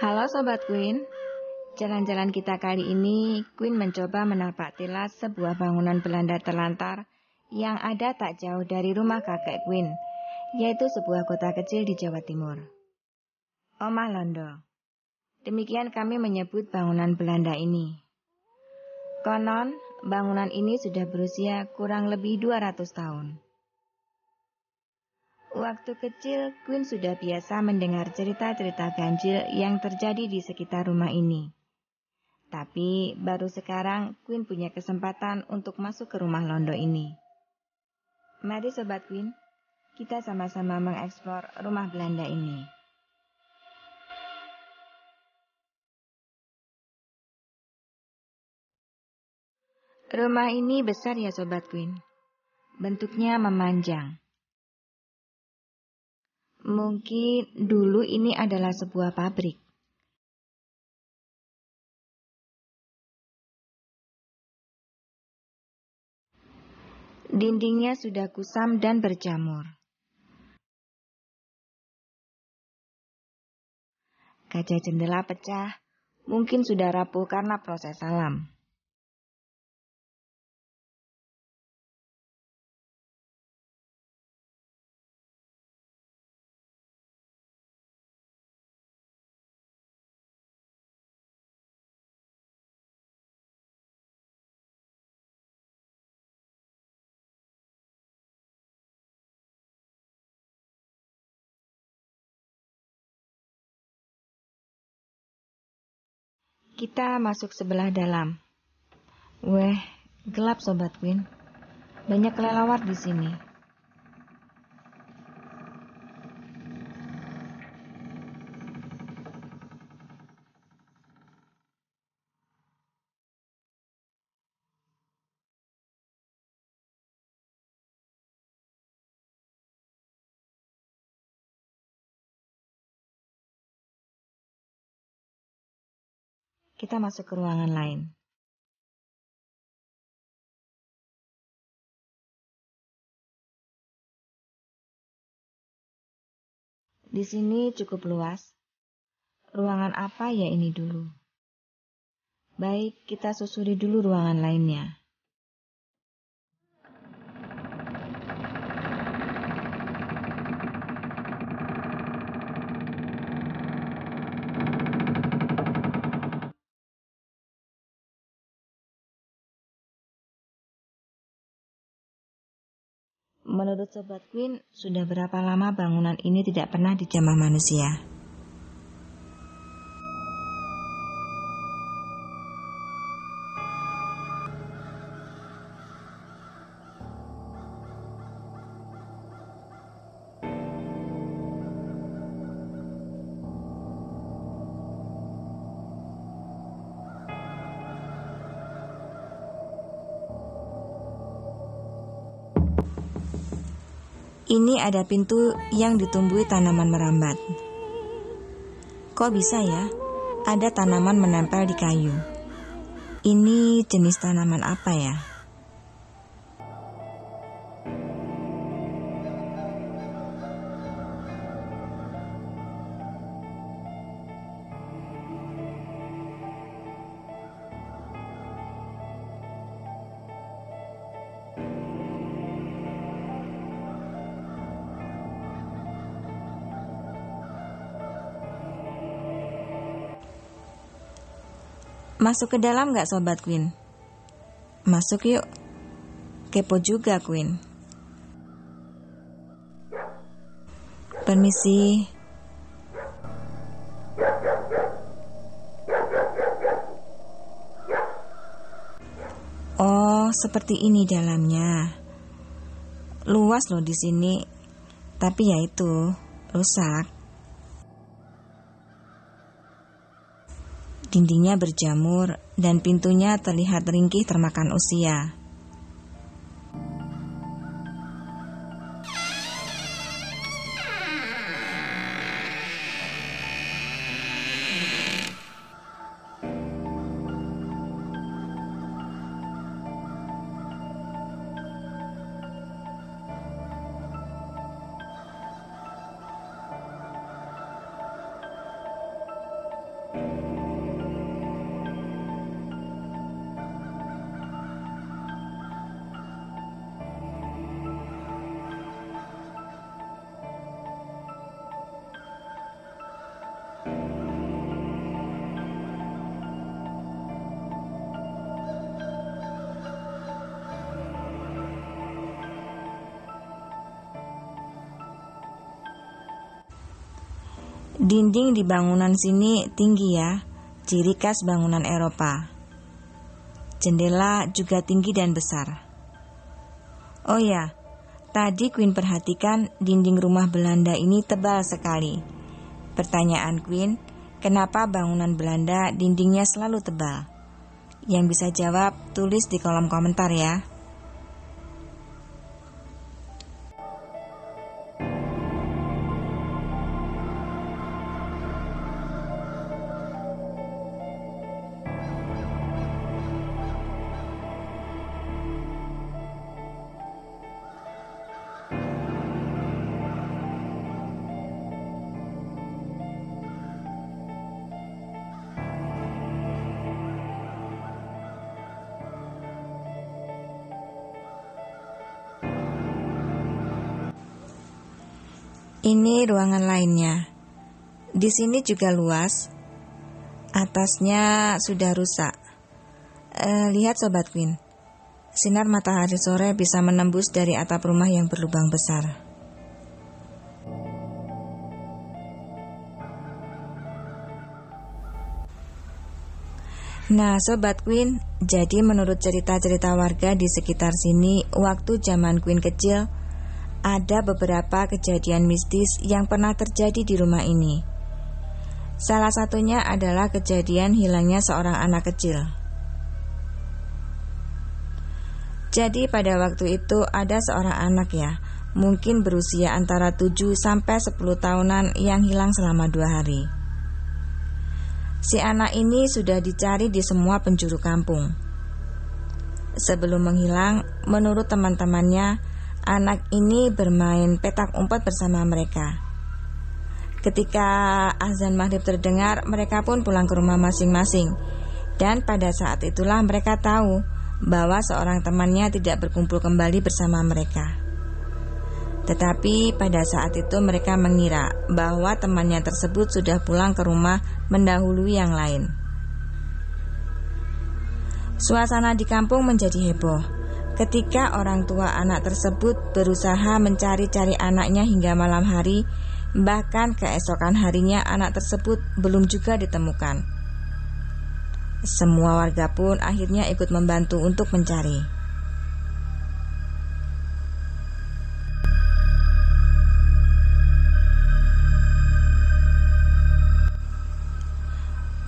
Halo Sobat Queen, jalan-jalan kita kali ini, Queen mencoba menapak tilas sebuah bangunan Belanda terlantar yang ada tak jauh dari rumah kakek Queen, yaitu sebuah kota kecil di Jawa Timur. Omah Londo. Demikian kami menyebut bangunan Belanda ini. Konon, bangunan ini sudah berusia kurang lebih 200 tahun. Waktu kecil, Queen sudah biasa mendengar cerita-cerita ganjil yang terjadi di sekitar rumah ini. Tapi baru sekarang Queen punya kesempatan untuk masuk ke rumah Londo ini. Mari Sobat Queen, kita sama-sama mengeksplor rumah Belanda ini. Rumah ini besar ya Sobat Queen. Bentuknya memanjang. Mungkin dulu ini adalah sebuah pabrik. Dindingnya sudah kusam dan berjamur. Kaca jendela pecah, mungkin sudah rapuh karena proses alam. Kita masuk sebelah dalam. Weh, gelap Sobat Queen. Banyak kelelawar di sini. Kita masuk ke ruangan lain. Di sini cukup luas. Ruangan apa ya ini dulu? Baik, kita susuri dulu ruangan lainnya. Menurut Sobat Queen, sudah berapa lama bangunan ini tidak pernah dijamah manusia? Ini ada pintu yang ditumbuhi tanaman merambat. Kok bisa ya? Ada tanaman menempel di kayu. Ini jenis tanaman apa ya? Masuk ke dalam gak Sobat Queen? Masuk yuk. Kepo juga Queen. Permisi. Oh, seperti ini dalamnya. Luas loh di sini. Tapi ya itu, rusak. Dindingnya berjamur dan pintunya terlihat ringkih termakan usia. Dinding di bangunan sini tinggi ya, ciri khas bangunan Eropa. Jendela juga tinggi dan besar. Oh ya, tadi Queen perhatikan dinding rumah Belanda ini tebal sekali. Pertanyaan Queen, kenapa bangunan Belanda dindingnya selalu tebal? Yang bisa jawab, tulis di kolom komentar ya. Ini ruangan lainnya. Di sini juga luas. Atasnya sudah rusak. Lihat Sobat Queen. Sinar matahari sore bisa menembus dari atap rumah yang berlubang besar. Nah Sobat Queen, jadi menurut cerita-cerita warga di sekitar sini, waktu zaman Queen kecil, ada beberapa kejadian mistis yang pernah terjadi di rumah ini. Salah satunya adalah kejadian hilangnya seorang anak kecil. Jadi pada waktu itu ada seorang anak ya, mungkin berusia antara 7 sampai 10 tahunan yang hilang selama 2 hari. Si anak ini sudah dicari di semua penjuru kampung. Sebelum menghilang, menurut teman-temannya, anak ini bermain petak umpet bersama mereka. Ketika azan maghrib terdengar, mereka pun pulang ke rumah masing-masing. Dan pada saat itulah mereka tahu bahwa seorang temannya tidak berkumpul kembali bersama mereka. Tetapi pada saat itu mereka mengira bahwa temannya tersebut sudah pulang ke rumah mendahului yang lain. Suasana di kampung menjadi heboh ketika orang tua anak tersebut berusaha mencari-cari anaknya hingga malam hari. Bahkan keesokan harinya anak tersebut belum juga ditemukan. Semua warga pun akhirnya ikut membantu untuk mencari.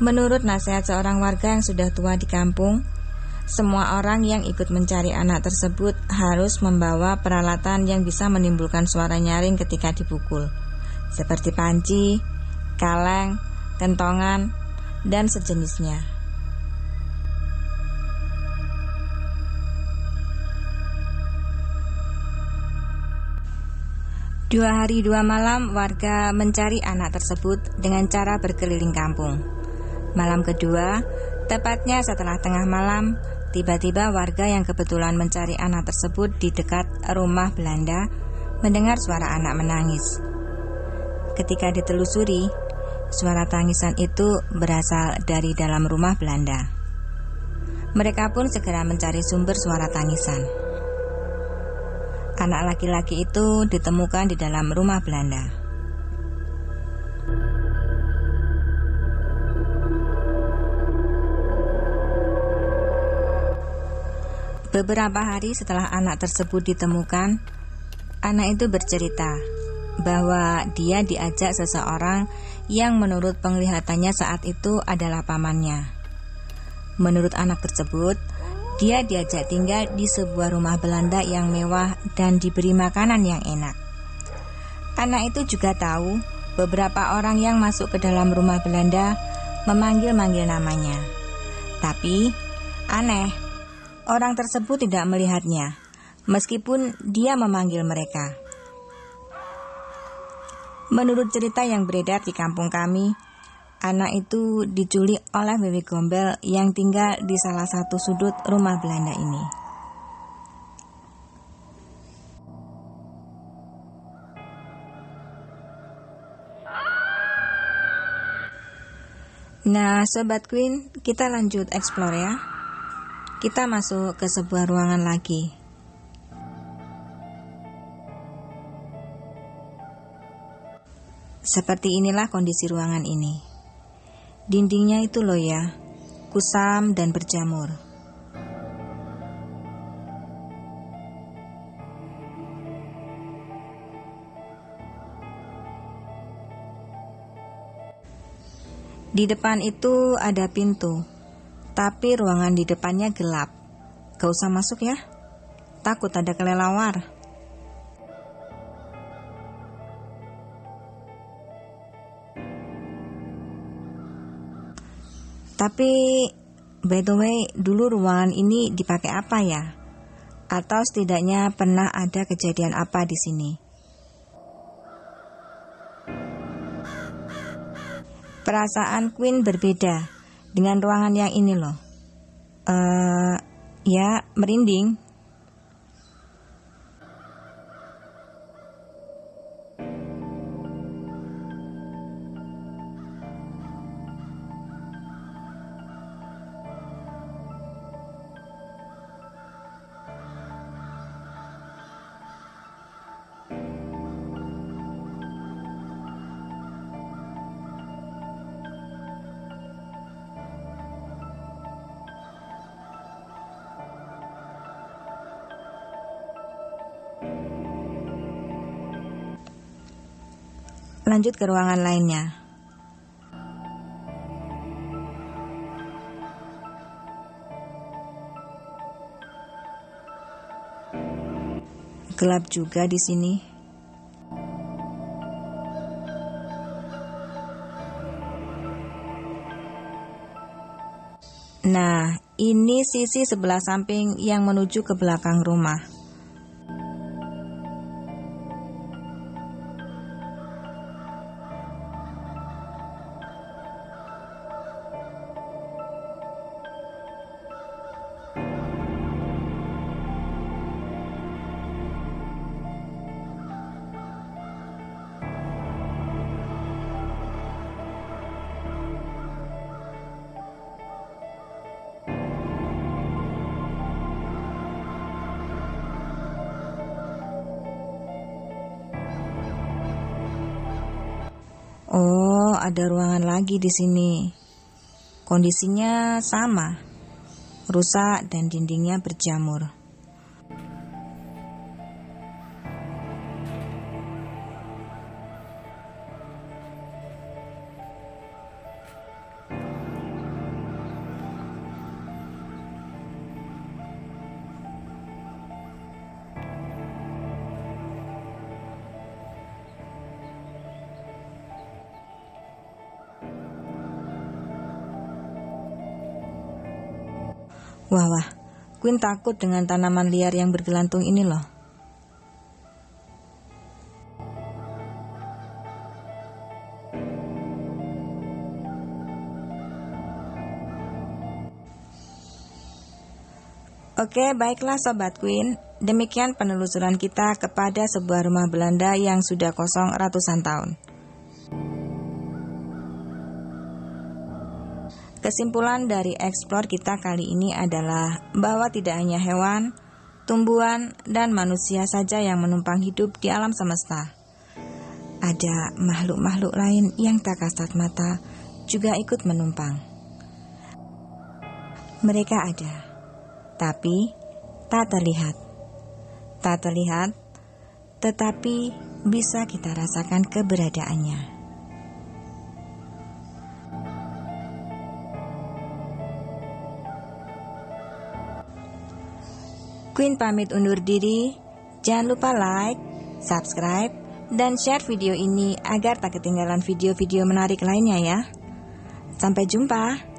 Menurut nasihat seorang warga yang sudah tua di kampung, semua orang yang ikut mencari anak tersebut harus membawa peralatan yang bisa menimbulkan suara nyaring ketika dipukul, seperti panci, kaleng, kentongan, dan sejenisnya. Dua hari dua malam warga mencari anak tersebut dengan cara berkeliling kampung. Malam kedua, tepatnya setelah tengah malam, tiba-tiba warga yang kebetulan mencari anak tersebut di dekat rumah Belanda mendengar suara anak menangis. Ketika ditelusuri, suara tangisan itu berasal dari dalam rumah Belanda. Mereka pun segera mencari sumber suara tangisan. Anak laki-laki itu ditemukan di dalam rumah Belanda. Beberapa hari setelah anak tersebut ditemukan, anak itu bercerita bahwa dia diajak seseorang yang menurut penglihatannya saat itu adalah pamannya. Menurut anak tersebut, dia diajak tinggal di sebuah rumah Belanda yang mewah dan diberi makanan yang enak. Anak itu juga tahu beberapa orang yang masuk ke dalam rumah Belanda memanggil-manggil namanya. Tapi aneh, orang tersebut tidak melihatnya, meskipun dia memanggil mereka. Menurut cerita yang beredar di kampung kami, anak itu diculik oleh Wewe Gombel yang tinggal di salah satu sudut rumah Belanda ini. Nah, Sobat Queen, kita lanjut explore ya. Kita masuk ke sebuah ruangan lagi. Seperti inilah kondisi ruangan ini. Dindingnya itu loh ya, kusam dan berjamur. Di depan itu ada pintu, tapi ruangan di depannya gelap. Gak usah masuk ya, takut ada kelelawar. Tapi, by the way, dulu ruangan ini dipakai apa ya? Atau setidaknya pernah ada kejadian apa di sini? Perasaan Queen berbeda dengan ruangan yang ini loh. Ya, merinding. Lanjut ke ruangan lainnya. Gelap juga di sini. Nah, ini sisi sebelah samping yang menuju ke belakang rumah. Oh, ada ruangan lagi di sini. Kondisinya sama, rusak dan dindingnya berjamur. Wah, Queen takut dengan tanaman liar yang bergelantung ini loh. Oke, baiklah Sobat Queen. Demikian penelusuran kita kepada sebuah rumah Belanda yang sudah kosong ratusan tahun. Kesimpulan dari eksplor kita kali ini adalah bahwa tidak hanya hewan, tumbuhan, dan manusia saja yang menumpang hidup di alam semesta. Ada makhluk-makhluk lain yang tak kasat mata juga ikut menumpang. Mereka ada, tapi tak terlihat. Tak terlihat, tetapi bisa kita rasakan keberadaannya. Queen pamit undur diri. Jangan lupa like, subscribe, dan share video ini agar tak ketinggalan video-video menarik lainnya ya. Sampai jumpa.